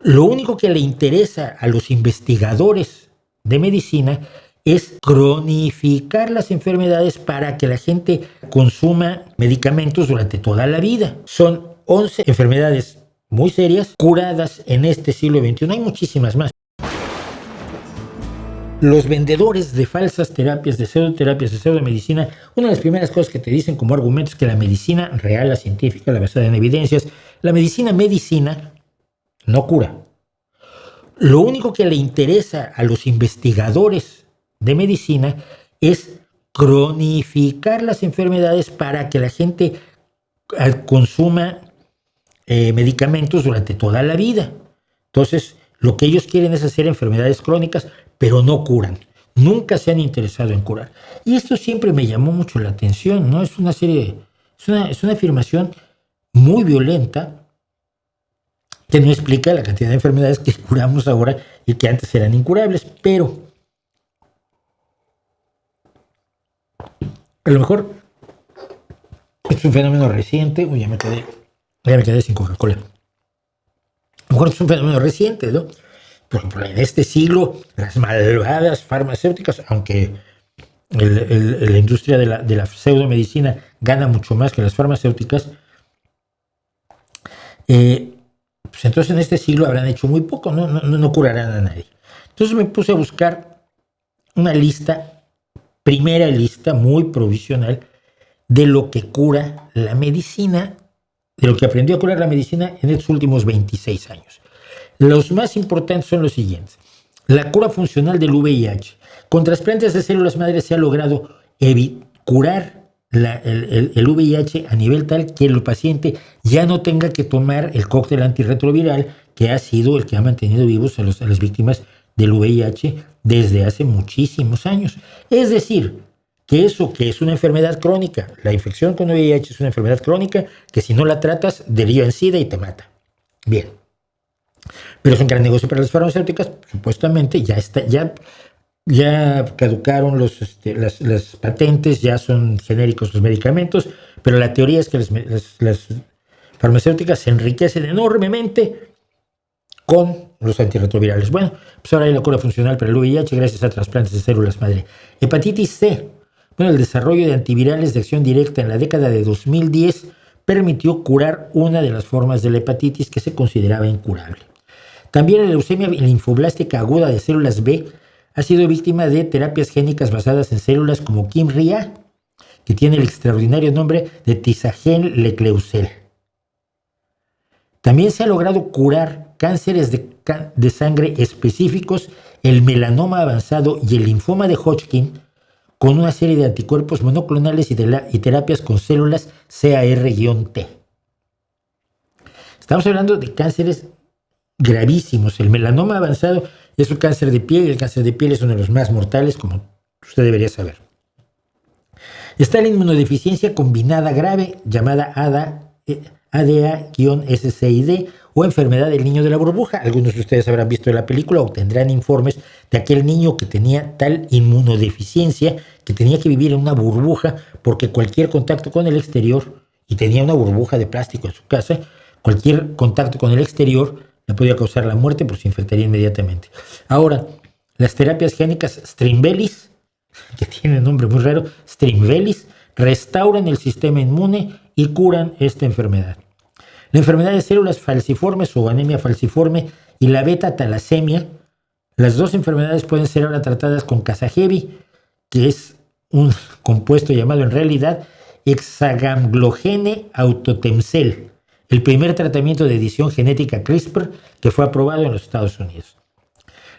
Lo único que le interesa a los investigadores de medicina es cronificar las enfermedades para que la gente consuma medicamentos durante toda la vida. Son 11 enfermedades muy serias curadas en este siglo XXI. Hay muchísimas más. Los vendedores de falsas terapias, de pseudomedicina, una de las primeras cosas que te dicen como argumento es que la medicina real, la científica, la basada en evidencias, la medicina no cura. Lo único que le interesa a los investigadores de medicina es cronificar las enfermedades para que la gente consuma medicamentos durante toda la vida. Entonces, lo que ellos quieren es hacer enfermedades crónicas, pero no curan. Nunca se han interesado en curar. Y esto siempre me llamó mucho la atención, ¿no? Es una afirmación muy violenta que no explica la cantidad de enfermedades que curamos ahora y que antes eran incurables, pero a lo mejor es un fenómeno reciente. Uy, ya me quedé sin Coca-Cola. A lo mejor es un fenómeno reciente, ¿no? Por ejemplo, en este siglo, las malvadas farmacéuticas, aunque la industria de la pseudomedicina gana mucho más que las farmacéuticas, pues entonces en este siglo habrán hecho muy poco, no curarán a nadie. Entonces me puse a buscar una primera lista muy provisional de lo que cura la medicina, de lo que aprendió a curar la medicina en estos últimos 26 años. Los más importantes son los siguientes. La cura funcional del VIH. Con trasplantes de células madres se ha logrado curar el VIH a nivel tal que el paciente ya no tenga que tomar el cóctel antirretroviral que ha sido el que ha mantenido vivos a las víctimas del VIH desde hace muchísimos años. Es decir, que eso que es una enfermedad crónica, la infección con VIH es una enfermedad crónica que si no la tratas deriva en SIDA y te mata. Bien. Pero es un gran negocio para las farmacéuticas, supuestamente ya caducaron las patentes, ya son genéricos los medicamentos, pero la teoría es que las farmacéuticas se enriquecen enormemente con los antirretrovirales. Bueno, pues ahora hay la cura funcional para el VIH gracias a trasplantes de células madre. Hepatitis C. Bueno, el desarrollo de antivirales de acción directa en la década de 2010 permitió curar una de las formas de la hepatitis que se consideraba incurable. También la leucemia linfoblástica aguda de células B ha sido víctima de terapias génicas basadas en células como Kymriah, que tiene el extraordinario nombre de Tisagen Lecleusel. También se ha logrado curar cánceres de sangre específicos, el melanoma avanzado y el linfoma de Hodgkin con una serie de anticuerpos monoclonales y terapias con células CAR-T. Estamos hablando de cánceres gravísimos. El melanoma avanzado es un cáncer de piel y el cáncer de piel es uno de los más mortales, como usted debería saber. Está la inmunodeficiencia combinada grave llamada ADA-SCID o enfermedad del niño de la burbuja. Algunos de ustedes habrán visto la película o tendrán informes de aquel niño que tenía tal inmunodeficiencia que tenía que vivir en una burbuja porque cualquier contacto con el exterior, y tenía una burbuja de plástico en su casa, cualquier contacto con el exterior le podía causar la muerte porque se infectaría inmediatamente. Ahora, las terapias génicas Strimvelis, que tiene un nombre muy raro, Strimvelis, restauran el sistema inmune y curan esta enfermedad. La enfermedad de células falciformes o anemia falciforme y la beta-talasemia, las dos enfermedades pueden ser ahora tratadas con Casagevi, que es un compuesto llamado en realidad hexagamglogene autotemcel, el primer tratamiento de edición genética CRISPR que fue aprobado en los Estados Unidos.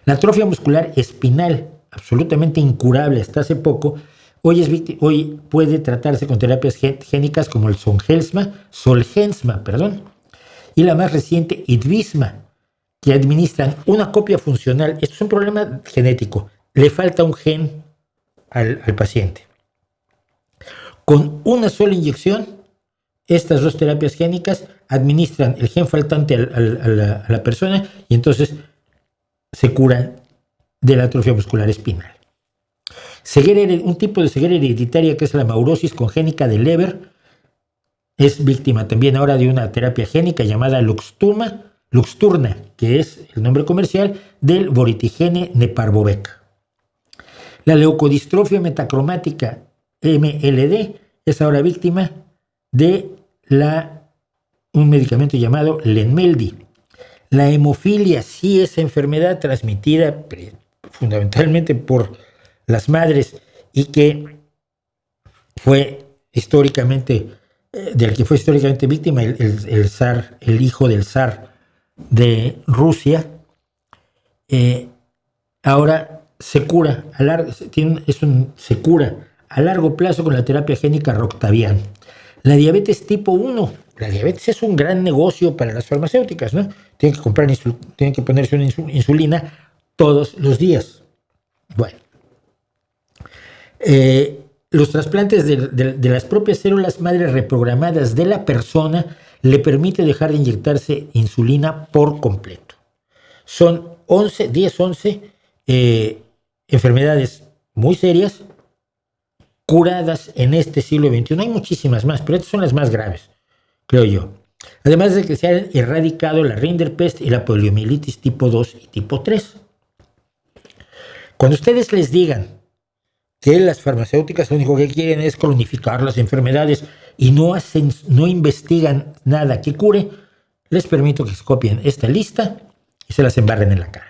La atrofia muscular espinal, absolutamente incurable hasta hace poco, hoy puede tratarse con terapias génicas como el Zolgensma, y la más reciente Itvisma, que administran una copia funcional. Esto es un problema genético, le falta un gen al paciente. Con una sola inyección, estas dos terapias génicas administran el gen faltante a la persona y entonces se cura de la atrofia muscular espinal. Un tipo de ceguera hereditaria que es la maurosis congénica de Leber es víctima también ahora de una terapia génica llamada Luxturna, Luxturna, que es el nombre comercial del Boritigene Neparvovec. La leucodistrofia metacromática MLD es ahora víctima de un medicamento llamado Lenmeldi. La hemofilia sí es enfermedad transmitida fundamentalmente por las madres y que fue históricamente, del que fue históricamente víctima el zar, el hijo del zar de Rusia. Ahora se cura se cura a largo plazo con la terapia génica Roctavian. La diabetes tipo 1. La diabetes es un gran negocio para las farmacéuticas, ¿no? Tienen que ponerse una insulina todos los días. Bueno. Los trasplantes de las propias células madre reprogramadas de la persona le permite dejar de inyectarse insulina por completo. Son 11 enfermedades muy serias curadas en este siglo XXI. Hay muchísimas más, pero estas son las más graves, creo yo. Además de que se han erradicado la Rinderpest y la poliomielitis tipo 2 y tipo 3. Cuando ustedes les digan que las farmacéuticas lo único que quieren es cronificar las enfermedades y no investigan nada que cure, les permito que se copien esta lista y se las embarren en la cara.